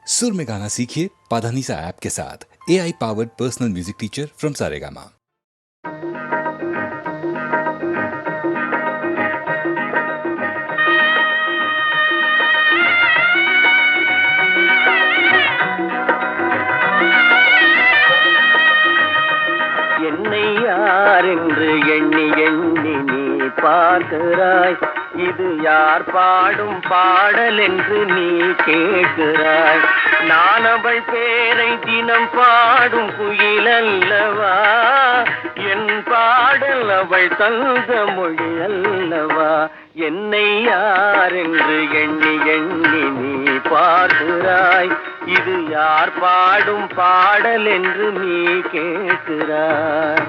सुर में गाना सीखिए पाधानीसा ऐप के साथ। AI powered personal music teacher from Saregama. என்னை யார் என்று எண்ணி எண்ணி நீ பார்க்கிறாய். இது யார் பாடும் பாடல் என்று நீ கேட்கிறாய். நான் அவள் பேரை தினம் பாடும் குயில் அல்லவா, என் பாடல் அவள் தந்த மொழி அல்லவா. என்னை யார் என்று எண்ணி எண்ணி நீ பார்க்கிறாய். இது யார் பாடும் பாடல் என்று நீ கேட்கிறாய்.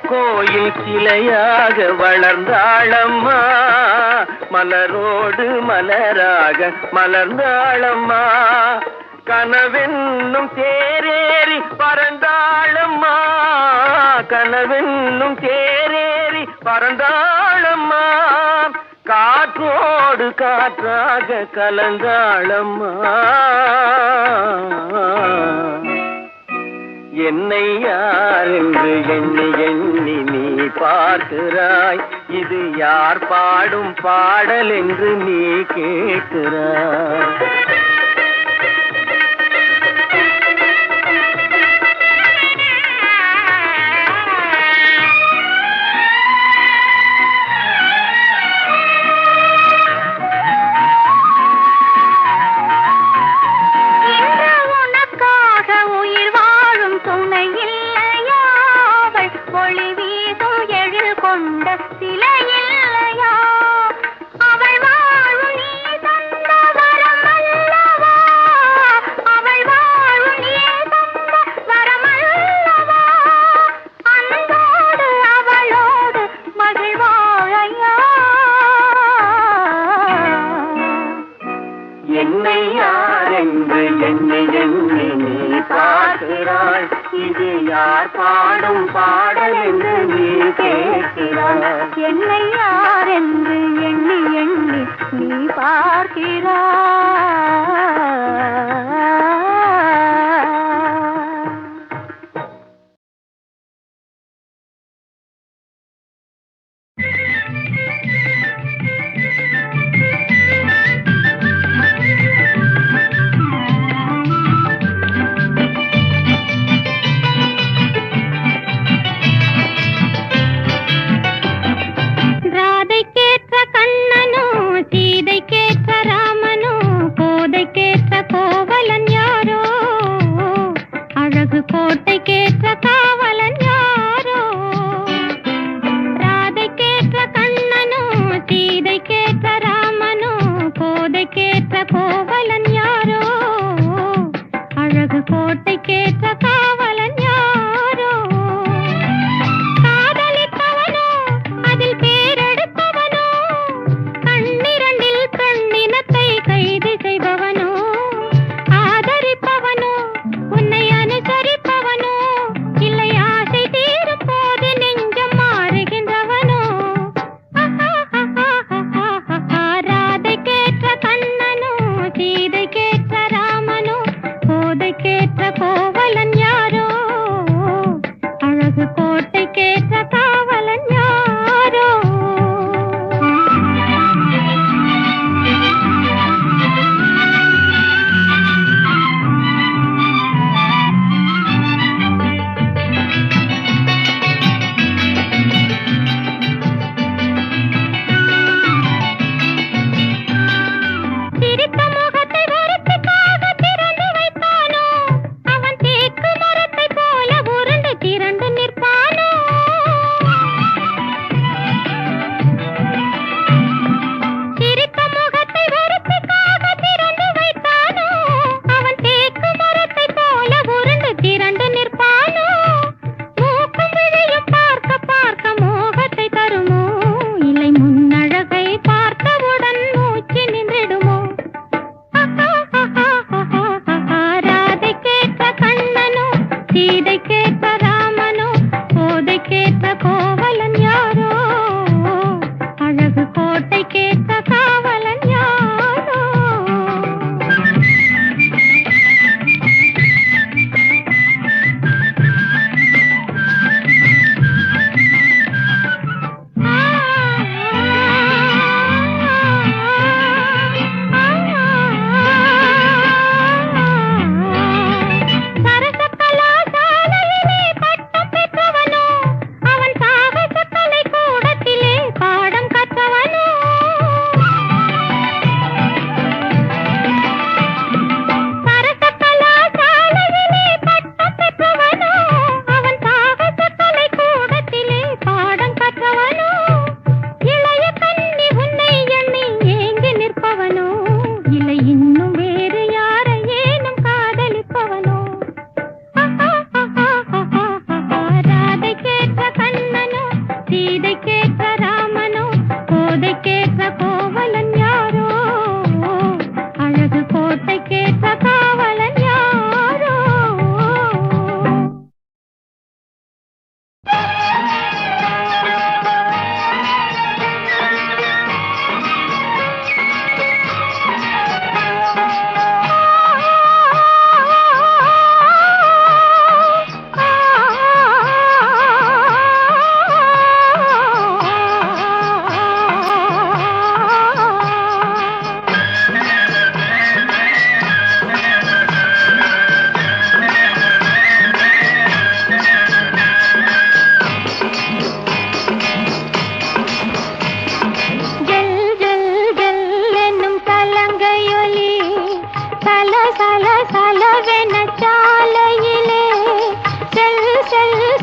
கோயில் கிளையாக வளர்ந்தாளம்மா, மலரோடு மலராக மலர்ந்தாளம்மா. கனவென்னும் தேரேறி பறந்தாளம்மா, கனவென்னும் தேரேறி பறந்தாளம்மா. காற்றோடு காற்றாக கலந்தாளம்மா. என்னை யார் என்று எண்ணி எண்ணி நீ பார்க்கிறாய். இது யார் பாடும் பாடல் என்று நீ கேட்கிறாய். என்னை யார் என்று எண்ணி எண்ணி நீ பார்க்கிறாய். இது யார் பாடும் பாடல் என்று நீ கேட்கிறாய். என்னை யார் என்று எண்ணி எண்ணி நீ பார்க்கிறாய். கண்ணனோ சீதைக்கேற்ற ராமனோ கோதைக்கேற்ற கோவலன் யார்?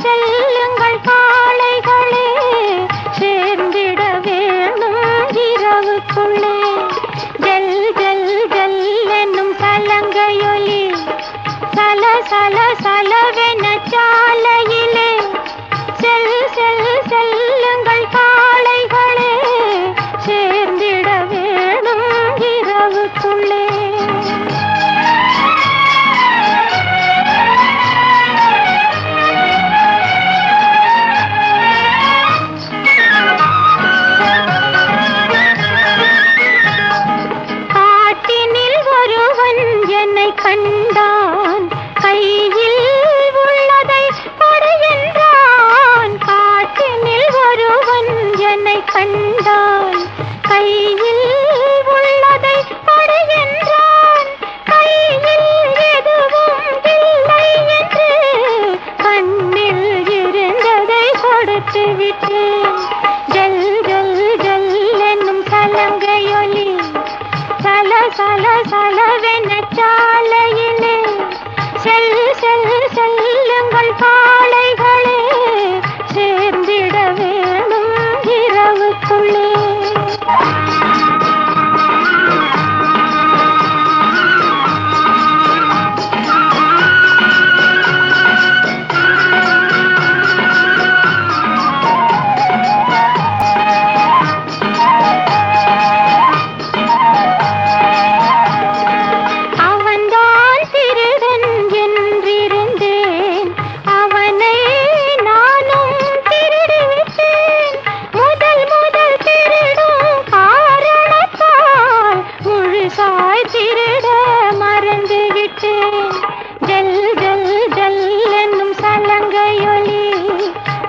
செல்லுங்கள் காளைகளே, சேர்ந்திட வேணும் இரவுக்குள்ளே. ஜல் ஜல் ஜல் என்னும் சலங்கையொலி சல சல சலவென சாலையிலே. செல்லுங்கள் காளைகளே, சேர்ந்திட வேணும் இரவுக்குள்ளே. கண்டான் கையில் உள்ளதை கொடு என்றான். காட்டினில் ஒருவன் என்னை கண்டான் கையில் உள்ளதை கொடு என்றான். கையில் எதுவும் இல்லை என்று கண்ணில் இருந்ததை கொடுத்து விட்டேன். ஜல் ஜல் ஜல் என்னும் சலங்கையொலி சல சல சலவென சாலையிலே. செல்லுங்கள் காளைகளே, சேர்ந்திட வேணும் இரவுக்குள்ளே.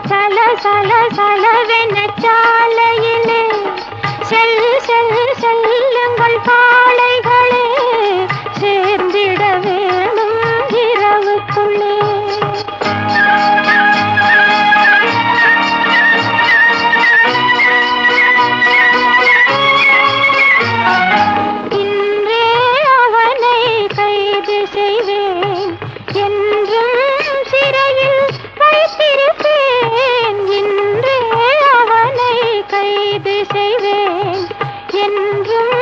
சல சலவென சாலையிலே. செல்லுங்கள் காளைகளே, சேர்ந்திட வேணும் இரவுக்குள்ளே. இன்றே அவனை கைது செய்வேன், என்றும் சிறையில் வைத்திருப்பேன். இன்றே அவனை கைது செய்வேன், என்றும்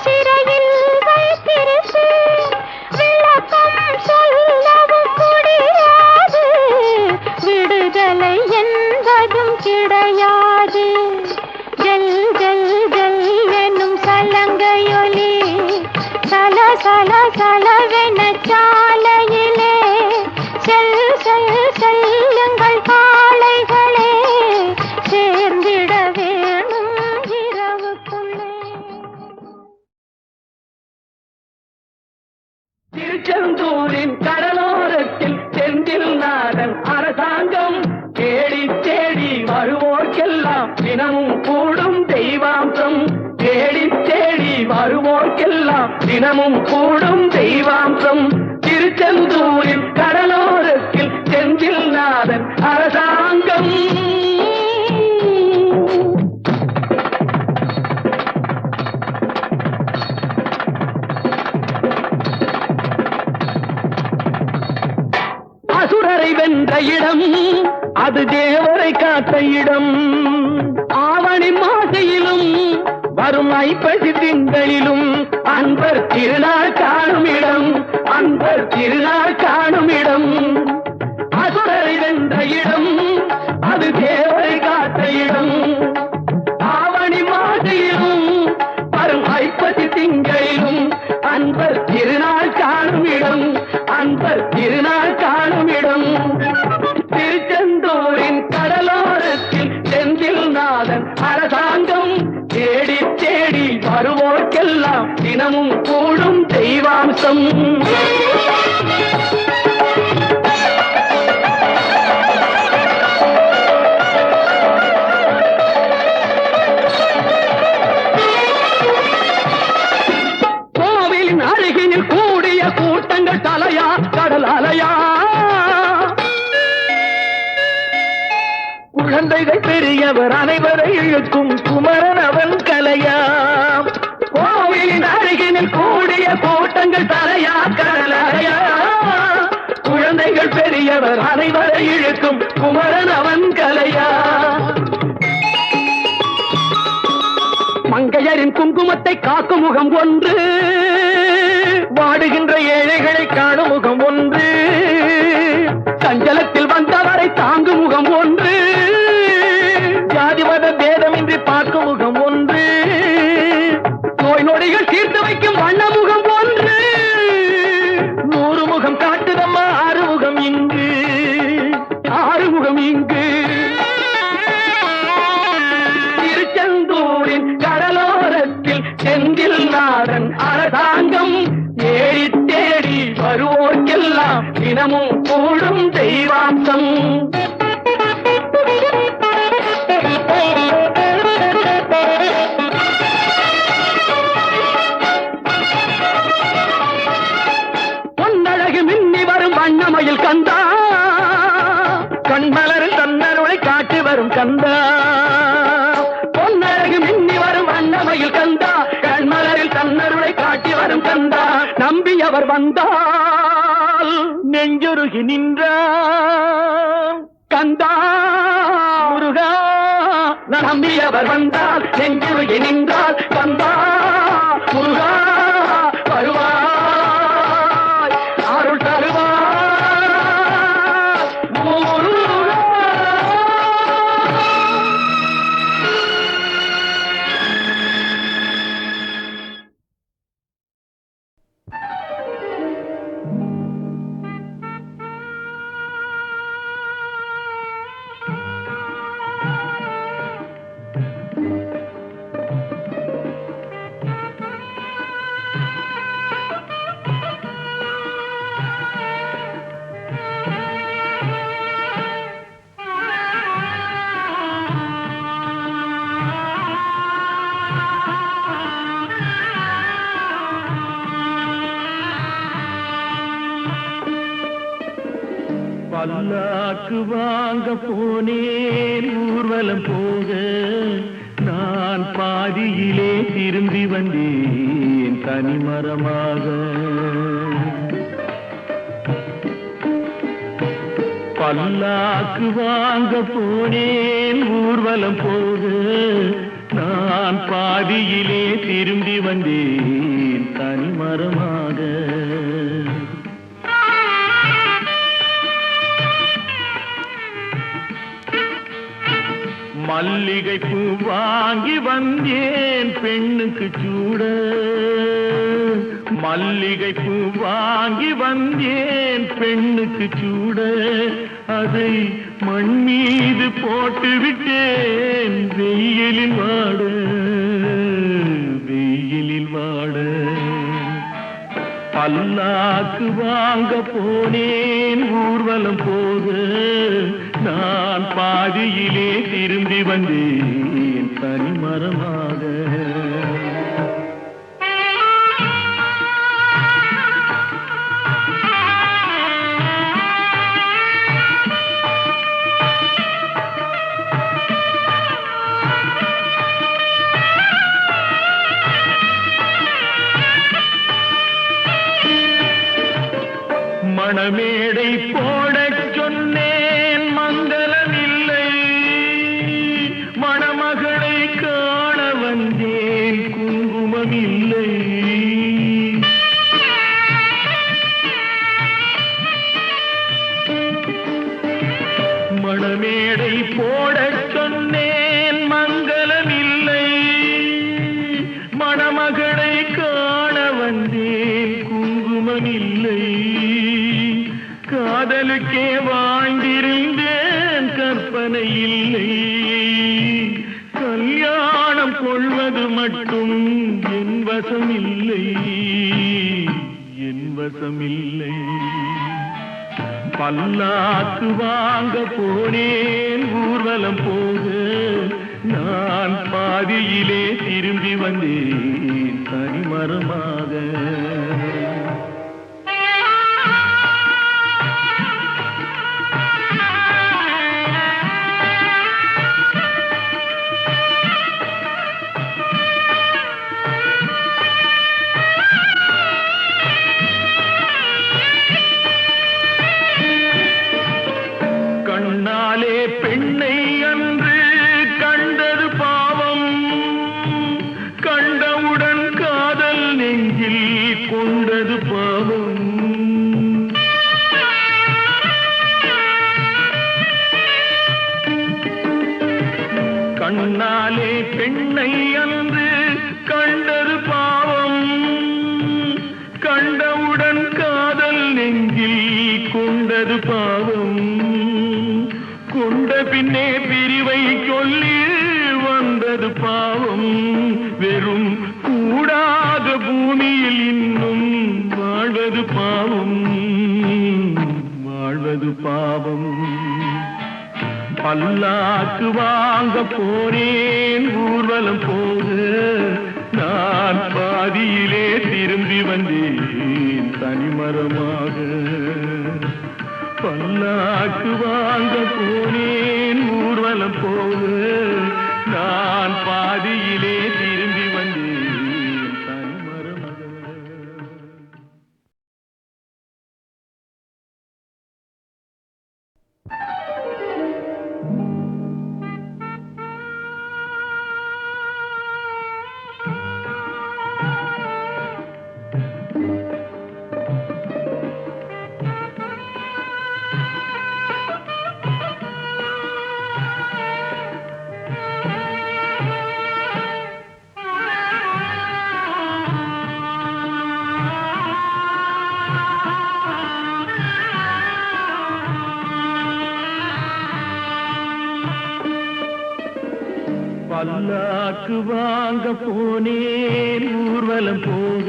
சிறையில் வைத்திருப்பேன். விளக்கம் சொல்லவும் முடியாது, விடுதலை என்பதும் கிடையாது. ஜல் ஜல் ஜல் என்னும் சலங்கையொலி சல சல சலவென சாலையிலே. செல்லுங்கள் காளைகளே, சேர்ந்திட வேணும் இரவுக்குள்ளே. திருச்செந்தூரின் கடலோரத்தில் செந்தில் நாதன் அரசாங்கம் தேடி தேடி வருவோர்க்கெல்லாம் தினமும் கூடும் தெய்வாம்சம். தேடி தேடி வருவோர்க்கெல்லாம் தினமும் கூடும் தெய்வாம்சம். திருச்செந்தூரின் கடலோரத்தில் செந்தில் நாதன் அரசாங்கம். அசுரரை வென்ற இடம் அது தேவரை காத்த இடம். ஆவணி மாசையிலும் வரும் ஐப்பசி திங்களிலும் அன்பர் திருநாள் காணும் இடம். அன்பர் திருநாள் காணும் இடம். அசுரரை வென்ற இடம் அது தேவரை காத்த இடம். ஆவணி மாசையிலும் வரும் ஐப்பசி திங்களிலும் அன்பர் திருநாள் காணும் இடம். அன்பர் திருநாள் காணும் இடம். திருச்செந்தூரின் கடலோரத்தில் செந்தில் நாதன் அரசாங்கம் தேடி தேடி வருவோர்க்கெல்லாம் தினமும் கூடும் தெய்வாம்சம். கோவிலின் அருகினில் கூடிய கூட்டங்கள் தலையா கடல் அலையா. குழந்தைகள் பெரியவர் அனைவரை இழுக்கும் குமரன் அவன் கலையா. கோவிலின் அருகினில் கூடிய கூட்டங்கள் தலையா கடலையா. குழந்தைகள் பெண்கள் பெரியவர் அனைவரை இழுக்கும் குமரன் அவன் கலையா. மங்கையரின் குங்குமத்தை காக்கும் முகம் ஒன்று, வாடுகின்ற ஏழைகளை காணும் முகம் ஒன்று, சஞ்சலத்தில் வந்தவரை தாங்கும் முகம் ஒன்று, ஜாதி மத பேதமின்றி பார்க்கும் முகம் ஒன்று, நோய் நொடிகள் தீர்த்து வைக்கும் வண்ண முகம் ஒன்று. 100 முகம் காட்டுதம்மா ஆறுமுகம் இங்கு, ஆறுமுகம் இங்கு. திருச்செந்தூரின் கடலோரத்தில் செந்தில் நாடன் அரசாங்கம் ஏறி தேடி வருவோர்க்கெல்லாம் தினமும் கூடும் தெய்வாம்சம். பொன்னழகு மின்னி வரும் வண்ணமயில் கந்தா, கண்மலரில் தன்னருளை காட்டி வரும் கந்தா. பொன்னழகு மின்னி வரும் வண்ணமயில் கந்தா, கண்மலரில் தன்னருளை காட்டி வரும் கந்தா. நம்பியவர் வந்தால் நெஞ்சுருகி நின்றான் கந்தா முருகா. நம்பியவர் வந்தால் நெஞ்சுருகி நின்றால் கந்தா முருகா. வருவாய் அருள் தருவாய் முருகா. பல்லாக்கு வாங்க போனேன் ஊர்வலம் போக, நான் பாதியிலே திரும்பி வந்தேன் தனிமரமாக. பல்லாக்கு வாங்க போனேன் ஊர்வலம் போக, நான் பாதியிலே திரும்பி வந்தேன் தனிமரமாக. மல்லிகை பூ வாங்கி வந்தேன் பெண்ணுக்கு சூட, மல்லிகை பூ வாங்கி வந்தேன் பெண்ணுக்கு சூட. அதை மண் மீது போட்டு விட்டேன் வெயிலில் வாட, வெயிலில் வாட. பல்லாக்கு வாங்க போனேன் ஊர்வலம் போக, நான் பாதியிலே திரும்பி வந்தேன் தனிமரமாக. மணமேடை போடச் சொன்னேன் மங்களமில்லை, மணமகளை காண வந்தேன் குங்குமமில்லை. மணமேடை போடச் சொன்னேன் மங்களமில்லை, மணமகளை காண வந்தேன் குங்குமமில்லை. காதலுக்கே வாழ்ந்திருந்தேன் கற்பனை இல்லை, கல்யாணம் கொள்வது மட்டும் என் வசமில்லை, என் வசமில்லை. பல்லாக்கு வாங்க போனேன் ஊர்வலம் போக, நான் பாதியிலே திரும்பி வந்தேன் தனிமரமாக. கண்ணாலே பெண்ணை அன்று கண்டது பாவம், கண்டவுடன் காதல் நெஞ்சில் கொண்டது பாவம். கண்ணாலே பெண்ணை அன்று கண்டது பாவம், கண்டவுடன் காதல் நெஞ்சில் கொண்டது பாவம். கொண்ட பின்னே பிரிவை சொல்லி வந்தது பாவம். வெறும் கூடாத பூமியில் இன்னும் வாழ்வது பாவம், வாழ்வது பாவம். பல்லாக்கு வாங்க போனேன் ஊர்வலம் போக, நான் பாதியிலே திரும்பி வந்தேன் தனிமரமாக. பல்லாக்கு வாங்க போனேன் ஊர்வலம் போக, நான் பாதியிலே திரும்பி வந்தேன் தனிமரமாக. பல்லாக்கு வாங்க போனேன் ஊர்வலம் போக,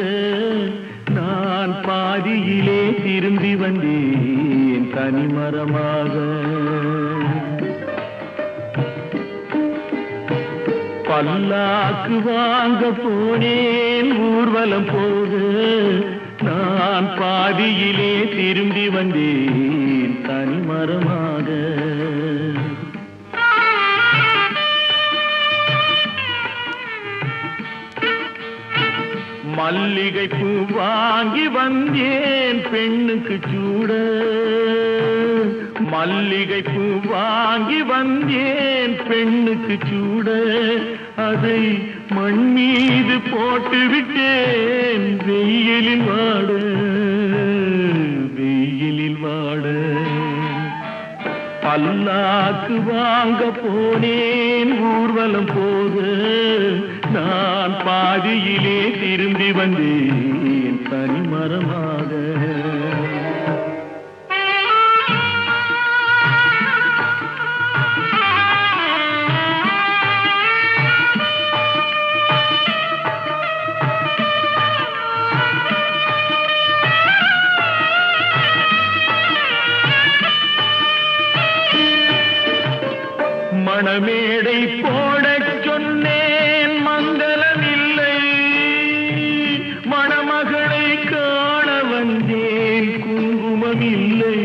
நான் பாதியிலே திரும்பி வந்தேன் தனிமரமாக. பல்லாக்கு வாங்க போனேன் ஊர்வலம் போக, நான் பாதியிலே திரும்பி வந்தேன் தனிமரமாக. மல்லிகை பூ வாங்கி வந்தேன் பெண்ணுக்கு சூட, மல்லிகை பூ வாங்கி வந்தேன் பெண்ணுக்கு சூட. அதை மண் மீது போட்டு விட்டேன் வெயிலில் வாட, வெயிலில் வாட. பல்லாக்கு வாங்க போனேன் ஊர்வலம் போக, நான் பாதியிலே திரும்பி வந்தேன் தனிமரமாக. மணமேடை போடச் சொன்னேன் மங்களமில்லை, மணமகளை காண வந்தேன் குங்குமமில்லை.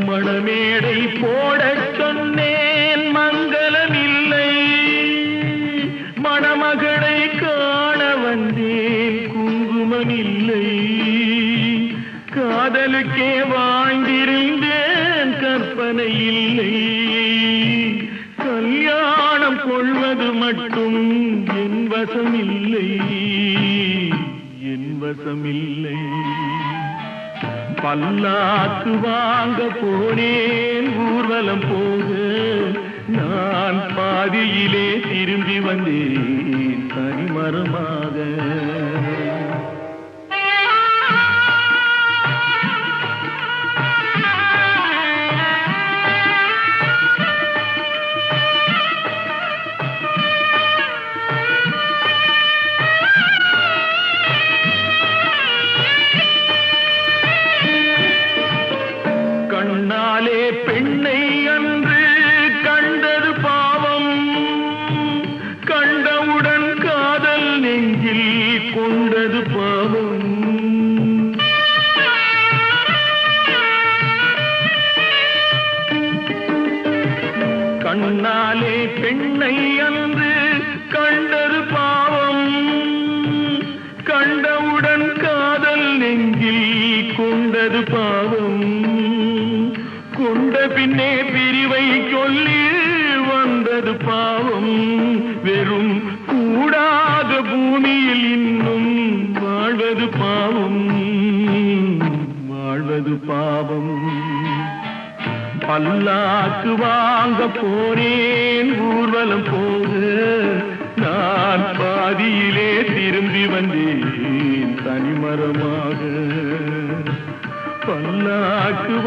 மணமேடை போடச் சொன்னேன் மங்களமில்லை, மணமகளை காண வந்தேன் குங்குமமில்லை. காதலுக்கே வாழ்ந்திருந்தேன் கற்பனை இல்லை, கல்யாணம் கொள்வது மட்டும் என் வசமில்லை, என் வசமில்லை. பல்லாக்கு வாங்க போனேன் ஊர்வலம் போக, நான் பாதியிலே திரும்பி வந்தேன் தனிமரமாக. கண்ணாலே பெண்ணை அன்று கண்டது பாவம், கண்டவுடன் காதல் நெஞ்சில் கொண்ட பாவம் வாழ்வது பாவம். பல்லாக்கு வாங்க போனேன் ஊர்வலம் போக, நான் பாதியிலே திரும்பி வந்தேன் தனிமரமாக. பல்லாக்கு